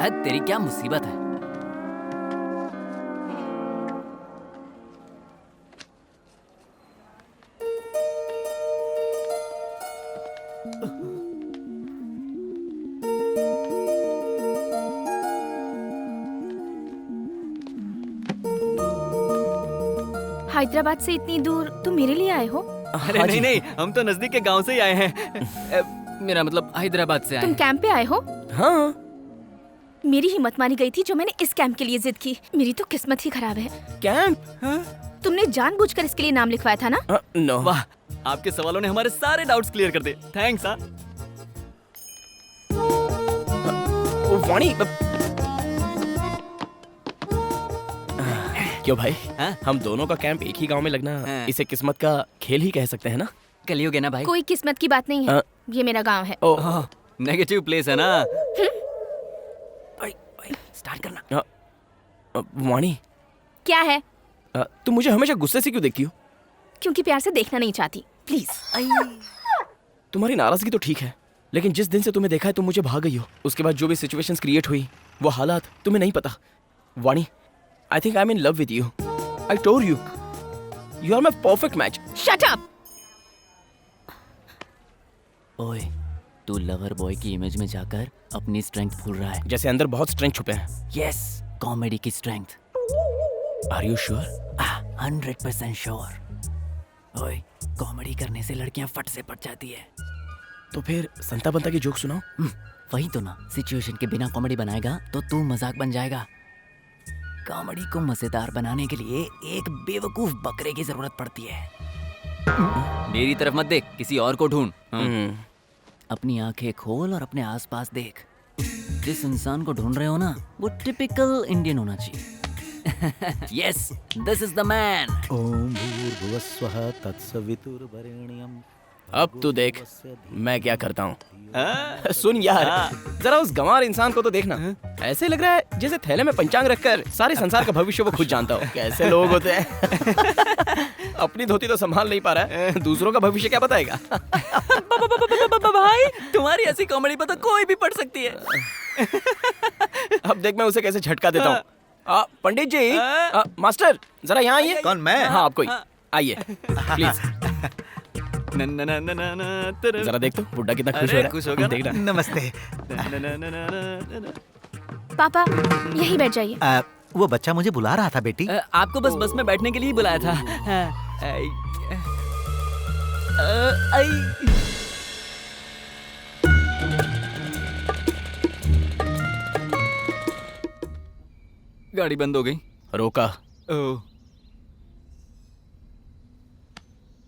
है तेरी क्या मुसीबत है। हैदराबाद से इतनी दूर तुम मेरे लिए आए हो? अरे नहीं नहीं, हम तो नजदीक के गांव से ही आए हैं। मेरा मतलब हैदराबाद से आए तुम हैं। कैंप पे आए हो? हाँ। मेरी हिम्मत मानी गई थी जो मैंने इस कैंप के लिए जिद की। मेरी तो किस्मत ही खराब है। कैंप? तुमने जानबूझकर इसके लिए नाम लिखवाया था ना? नो। वाह, आपके सवालों ने हमारे सारे डाउट्स क्लियर कर दिए। थैंक्स। हाँ वाणी, क्यों भाई? हाँ? हम दोनों का कैंप एक ही गांव में लगना, हाँ। इसे किस्मत का खेल ही कह सकते हैं ना? कलियोगे ना भाई। कोई किस्मत की बात नहीं है। ये मेरा गांव है। ओह, नेगेटिव प्लेस है ना। स्टार्ट करना। वाणी, क्या है? तुम मुझे हमेशा गुस्से से क्यों देखती हो? क्योंकि प्यार से देखना नहीं चाहती। प्लीज। तुम्हारी नाराजगी तो ठीक है, लेकिन जिस दिन से तुम्हें देखा है तुम मुझे भाग गई हो। उसके बाद जो भी सिचुएशंस क्रिएट हुई, वो हालात तुम्हें नहीं पता। Vani, I think I am in love with you. I told you, you are my perfect match. Shut up. ओए, तू लवर बॉय की इमेज में जाकर अपनी स्ट्रेंथ भूल रहा है। जैसे अंदर बहुत स्ट्रेंथ छुपे हैं। यस, कॉमेडी की strength. Are you sure? 100% sure. ओए, कॉमेडी करने से लड़कियां फट से पट जाती है। तो फिर संता बंता की जोक सुनाओ। वही तो ना, सिचुएशन के बिना कॉमेडी बनाएगा तो तू मजाक बन जाएगा। कॉमेडी को मजेदार बनाने के लिए एक बेवकूफ बकरे की जरूरत पड़ती है। मेरी तरफ मत देख, किसी और को ढूंढ। अपनी आंखें खोल और अपने आसपास देख। जिस इंसान को ढूंढ रहे हो ना, वो टिपिकल इंडियन होना चाहिए। Yes, this is the man. ओम भूर्भुवस्वः तत्सवितुर्वरेण्यं। अब तू देख मैं क्या करता हूँ। सुन यार, जरा उस गंवार इंसान को तो देखना। ऐसे लग रहा है जैसे थैले में पंचांग रखकर सारे संसार का भविष्य वो खुद जानता हो। कैसे लोग होते हैं। अपनी धोती तो संभाल नहीं पा रहा है, दूसरों का भविष्य क्या बताएगा। भाई, तुम्हारी ऐसी कॉमेडी पर तो कोई भी पढ़ सकती है। अब देख मैं उसे कैसे झटका देता हूँ। पंडित जी, मास्टर जरा यहाँ आइए। कौन, मैं? हाँ आप कोई आइए प्लीज। जरा देख तो बुड्ढा कितना खुश हो रहा है। खुश हो गया ना? देख ना। नमस्ते। पापा यहीं बैठ जाइए। वो बच्चा मुझे बुला रहा था बेटी। आपको बस में बैठने के लिए ही बुलाया था। गाड़ी बंद हो गई। रोका। ओह,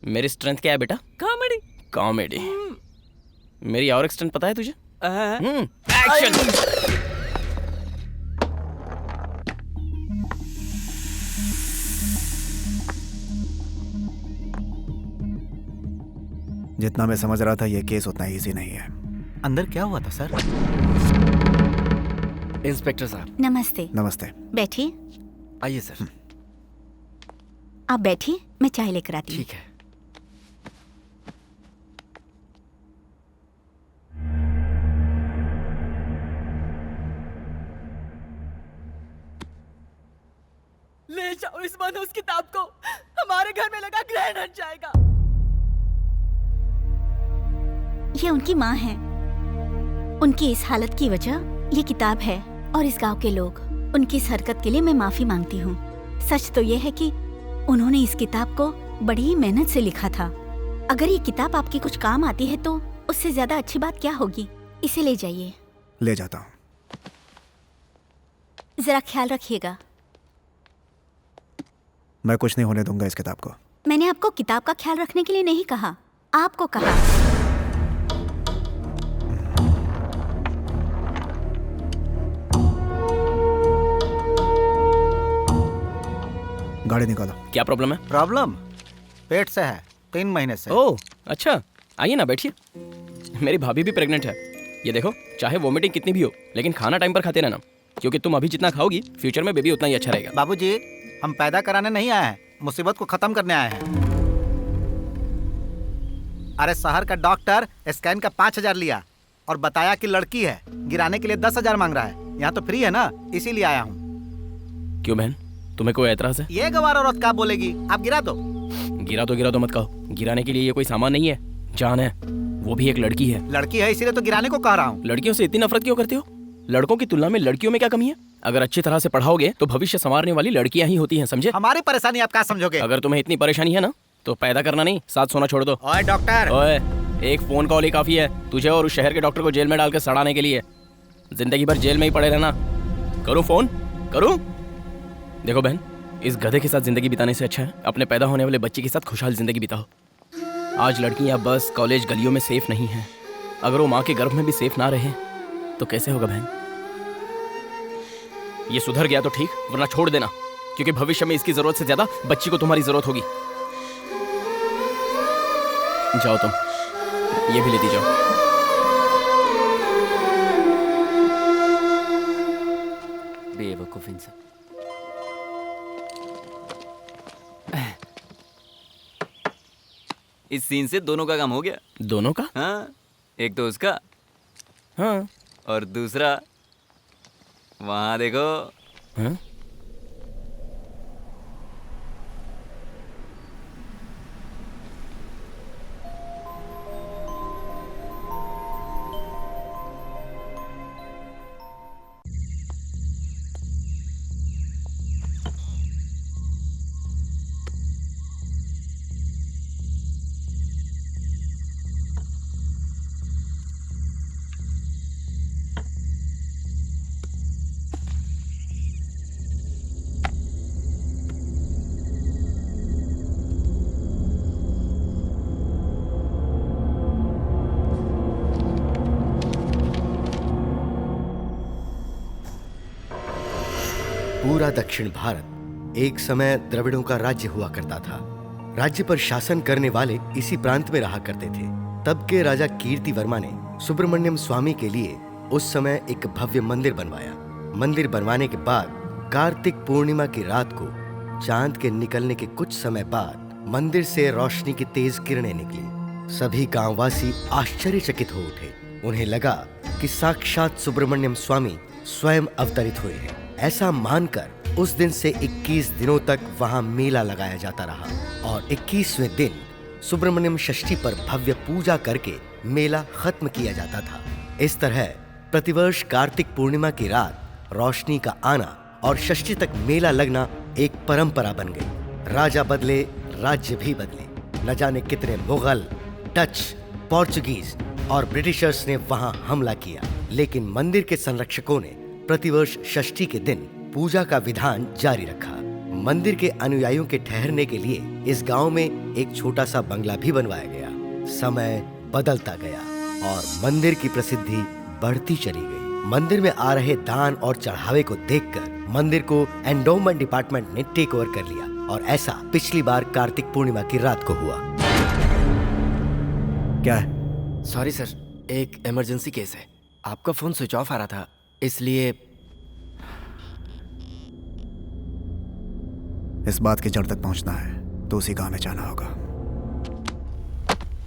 मेरी स्ट्रेंथ क्या है बेटा? कॉमेडी। कॉमेडी। मेरी और एक स्ट्रेंथ पता है तुझे? एक्शन। जितना मैं समझ रहा था ये केस उतना इजी नहीं है। अंदर क्या हुआ था सर? इंस्पेक्टर साहब। नमस्ते। नमस्ते। बैठिए। आइए सर। आप बैठिए, मैं चाय लेकर आती हूँ। ठीक है। ले जाओ इस मनहूस किताब को, हमारे घर में लगा ग्रहण हट जाएगा। ये उनकी माँ है। उनकी इस हालत की वजह ये किताब है और इस गांव के लोग। उनकी इस हरकत के लिए मैं माफी मांगती हूँ। सच तो ये है कि उन्होंने इस किताब को बड़ी ही मेहनत से लिखा था। अगर ये किताब आपकी कुछ काम आती है तो उससे ज्यादा अच्छी बात क्या होगी। इसे ले जाइए। ले जाता हूँ। जरा ख्याल रखिएगा। मैं कुछ नहीं होने दूंगा इस किताब को। मैंने आपको किताब का ख्याल रखने के लिए नहीं कहा, आपको कहा। गाड़ी निकालो। क्या प्रॉब्लम है? प्रॉब्लम पेट से है, 3 महीने से। ओह अच्छा, आइए ना बैठिए। मेरी भाभी भी प्रेग्नेंट है। ये देखो, चाहे वोमिटिंग कितनी भी हो, लेकिन खाना टाइम पर खाते रहना, क्योंकि तुम अभी जितना खाओगी फ्यूचर में बेबी उतना ही अच्छा रहेगा। बाबूजी, हम पैदा कराने नहीं आए हैं, मुसीबत को खत्म करने आए हैं। अरे शहर का डॉक्टर स्कैन का 5,000 लिया और बताया कि लड़की है। गिराने के लिए 10,000 मांग रहा है। यहाँ तो फ्री है ना, इसीलिए आया हूँ। क्यों बहन, तुम्हें कोई एतराज है? ये गवार औरत क्या बोलेगी, आप गिरा दो। गिरा तो मत कहो। गिराने के लिए ये कोई सामान नहीं है, जान है। वो भी एक लड़की है। लड़की है इसीलिए तो गिराने को कह रहा हूँ। लड़कियों से इतनी नफरत क्यों करते हो? लड़कों की तुलना में लड़कियों में क्या कमी है? अगर अच्छी तरह से पढ़ाओगे तो भविष्य संवारने वाली लड़कियां ही होती हैं, समझे? हमारी परेशानी आप क्या समझोगे? अगर तुम्हें इतनी परेशानी है ना तो पैदा करना नहीं, साथ सोना छोड़ दो। ओए डॉक्टर। ओए, एक फोन कॉल ही काफी है तुझे और उस शहर के डॉक्टर को जेल में डालकर सड़ाने के लिए। जिंदगी भर जेल में ही पड़े रहना। करूं फोन? करूं? देखो बहन, इस गधे के साथ जिंदगी बिताने से अच्छा है अपने पैदा होने वाले बच्चे के साथ खुशहाल जिंदगी बिताओ। आज लड़कियां बस कॉलेज गलियों में सेफ नहीं हैं। अगर वो माँ के गर्भ में भी सेफ ना रहे तो कैसे होगा बहन? ये सुधर गया तो ठीक, वरना छोड़ देना, क्योंकि भविष्य में इसकी जरूरत से ज्यादा बच्ची को तुम्हारी जरूरत होगी। जाओ तुम, ये भी लेती जाओ। बेवकूफ इंसान। इस सीन से दोनों का काम हो गया। दोनों का? हाँ, एक तो उसका हाँ। और दूसरा वहां देखो। हाँ? पूरा दक्षिण भारत एक समय द्रविड़ों का राज्य हुआ करता था। राज्य पर शासन करने वाले इसी प्रांत में रहा करते थे। तब के राजा कीर्ति वर्मा ने सुब्रमण्यम स्वामी के लिए उस समय एक भव्य मंदिर बनवाया। मंदिर बनवाने के बाद कार्तिक पूर्णिमा की रात को चांद के निकलने के कुछ समय बाद मंदिर से रोशनी की तेज किरणें निकली। सभी गांववासी आश्चर्यचकित हो उठे। उन्हें लगा कि साक्षात सुब्रमण्यम स्वामी स्वयं अवतरित हुए हैं। ऐसा मानकर उस दिन से 21 दिनों तक वहां मेला लगाया जाता रहा और 21वें दिन सुब्रमण्यम षष्ठी पर भव्य पूजा करके मेला खत्म किया जाता था। इस तरह प्रतिवर्ष कार्तिक पूर्णिमा की रात रोशनी का आना और षष्ठी तक मेला लगना एक परंपरा बन गई। राजा बदले, राज्य भी बदले। न जाने कितने मुगल, डच, पोर्चुगीज और ब्रिटिशर्स ने वहां हमला किया, लेकिन मंदिर के संरक्षकों ने प्रतिवर्ष षष्ठी के दिन पूजा का विधान जारी रखा। मंदिर के अनुयायियों के ठहरने के लिए इस गांव में एक छोटा सा बंगला भी बनवाया गया। समय बदलता गया और मंदिर की प्रसिद्धि बढ़ती चली गई। मंदिर में आ रहे दान और चढ़ावे को देखकर मंदिर को एंडोमेंट डिपार्टमेंट ने टेक ओवर कर लिया और ऐसा पिछली बार कार्तिक पूर्णिमा की रात को हुआ। क्या है? सॉरी सर, एक इमरजेंसी केस है। आपका फोन स्विच ऑफ आ रहा था, इसलिए। इस बात की जड़ तक पहुंचना है तो उसी गांव में जाना होगा।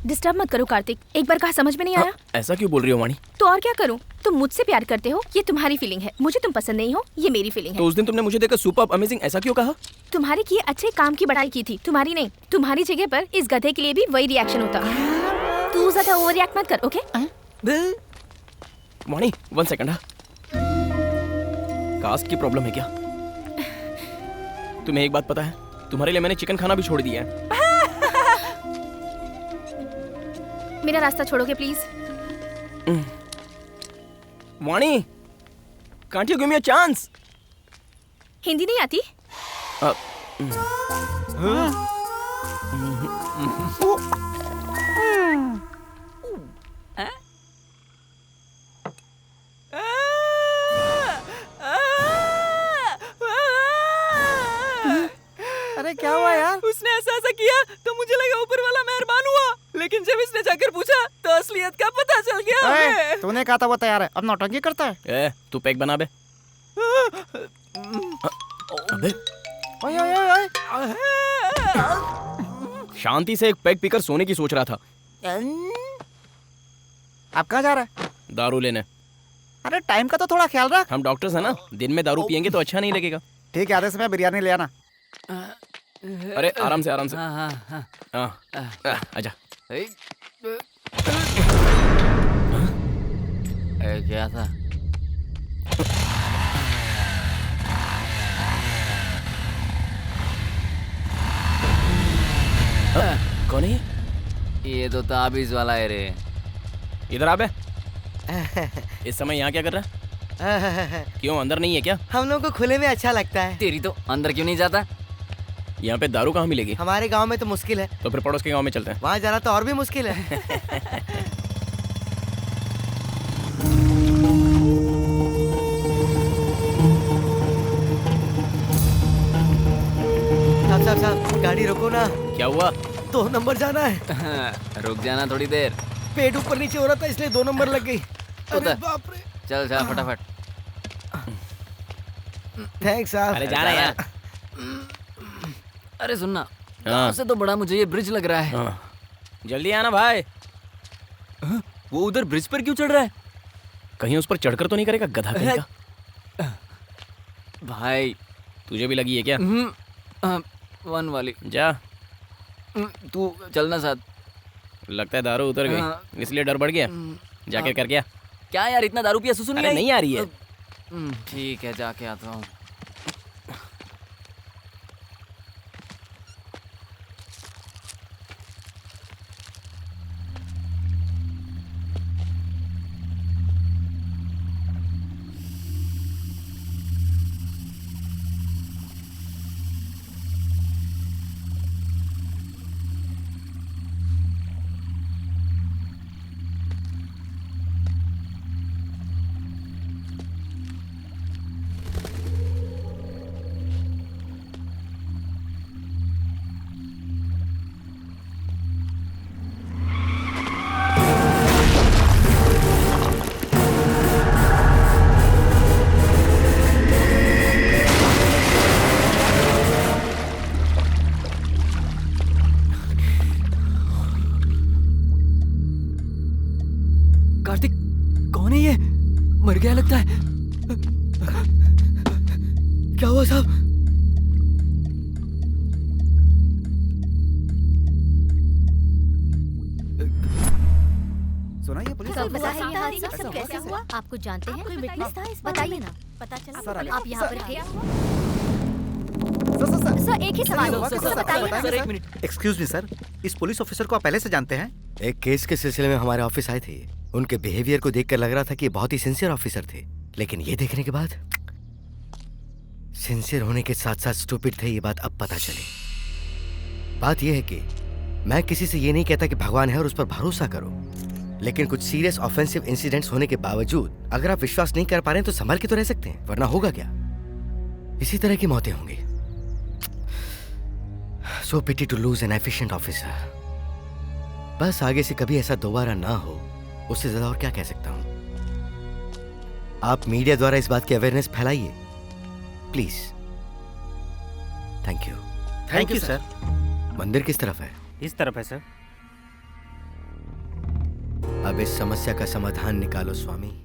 डिस्टर्ब मत करो कार्तिक, एक बार कहा समझ में नहीं आया? ऐसा क्यों बोल रही हो वाणी? तो और क्या करूं? तुम मुझसे प्यार करते हो, ये तुम्हारी फीलिंग है। मुझे तुम पसंद नहीं हो, ये मेरी फीलिंग है। तो उस दिन तुमने मुझे देखकर सुपर्ब, अमेजिंग ऐसा क्यों कहा? तुम्हारे किए अच्छे काम की बड़ाई की थी, तुम्हारी नहीं। तुम्हारी जगह पर इस गधे के लिए भी वही रिएक्शन होता। तू ज्यादा ओवर रिएक्ट मत कर, ओके? वाणी, 1 सेकंड। कास्ट की प्रॉब्लम है क्या? तुम्हें एक बात पता है, तुम्हारे लिए मैंने चिकन खाना भी छोड़ दिया है। मेरा रास्ता छोड़ोगे please? Vani, can't you give me a chance? Hindi नहीं आती? अरे क्या हुआ यार? उसने ऐसा किया तो मुझे लगा ऊपर वाला मेहरबान हुआ, लेकिन जब इसने जाकर पूछा तो असलियत का पता चल गया हमें। तूने कहा था वो तैयार है, अब नौटंकी करता है। तू पैक बना बे। अबे ओए ओए ओए, शांति से एक पैक पीकर सोने की सोच रहा था। आप कहाँ जा रहा है? दारू लेने। अरे टाइम का तो थोड़ा ख्याल रख। हम डॉक्टर्स हैं ना, दिन में दारू पियेंगे तो अच्छा नहीं लगेगा। ठीक है, आधे समय बिरयानी ले आना। अरे आराम से आराम से। हाँ हाँ हाँ हाँ आजा। ए, क्या था? कौन है ये तो ताबीज वाला है रे। इधर आ बे। इस समय यहाँ क्या कर रहा है? क्यों अंदर नहीं है क्या? हम लोग को खुले में अच्छा लगता है। तेरी तो अंदर क्यों नहीं जाता? यहाँ पे दारू कहाँ मिलेगी? हमारे गांव में तो मुश्किल है, तो फिर पड़ोस के गांव में चलते हैं। वहाँ जाना तो और भी मुश्किल है। साहब साहब गाड़ी रोको ना, क्या हुआ? 2 नंबर जाना है। रुक जाना थोड़ी देर। पेट ऊपर नीचे हो रहा था इसलिए 2 नंबर लग गई। अरे उतर। बाप रे। चल जा फटाफट। थैंक्स साहब। अरे जाना यार। अरे सुनना, हाँ। गाँव से तो बड़ा मुझे ये ब्रिज लग रहा है। हाँ। जल्दी आना भाई। वो उधर ब्रिज पर क्यों चढ़ रहा है? कहीं उस पर चढ़कर तो नहीं करेगा गधा कहीं का? भाई तुझे भी लगी है क्या? 1 वाली। जा। तू चलना साथ। लगता है दारू उतर हाँ। गई, इसलिए डर बढ़ गया। जाके कर क्या? क्या यार, इतना दारू पिया सुसु नहीं अरे आई? नहीं आ रही है। ठीक है, जाके आता हूँ। कार्तिक, कौन है ये? मर गया लगता है। क्या हुआ साहब? सुना ये पुलिस कब ऑफिसर? बताया ये हादसा सब कैसे हुआ? आपको जानते हैं? कोई विटनेस था इस बारे में? बताइए ना। पता चला आप यहाँ पर थे? सर एक ही सवाल है, सर बताइए ना। सर एक मिनट। एक्सक्यूज मी सर, इस पुलिस ऑफिसर को आप पहले से जानते हैं? एक केस के सिलसिले में हमारे ऑफिस आए थे। उनके बिहेवियर को देखकर लग रहा था कि ये बहुत ही सिंसियर ऑफिसर थे, लेकिन ये देखने के बाद सिंसियर होने के साथ साथ स्टूपिड थे, ये बात अब पता चली। बात यह है कि मैं किसी से ये नहीं कहता कि भगवान है और उस पर भरोसा करो, लेकिन कुछ सीरियस ऑफेंसिव इंसिडेंट्स होने के बावजूद अगर आप विश्वास नहीं कर पा रहे हैं तो संभल के तो रह सकते हैं, वरना होगा क्या? इसी तरह की मौतें होंगी। So pity to lose an efficient officer. बस आगे से कभी ऐसा दोबारा ना हो, उससे ज्यादा और क्या कह सकता हूं। आप मीडिया द्वारा इस बात की अवेयरनेस फैलाइए please. Thank you. Thank you sir. मंदिर किस तरफ है? इस तरफ है सर। अब इस समस्या का समाधान निकालो स्वामी।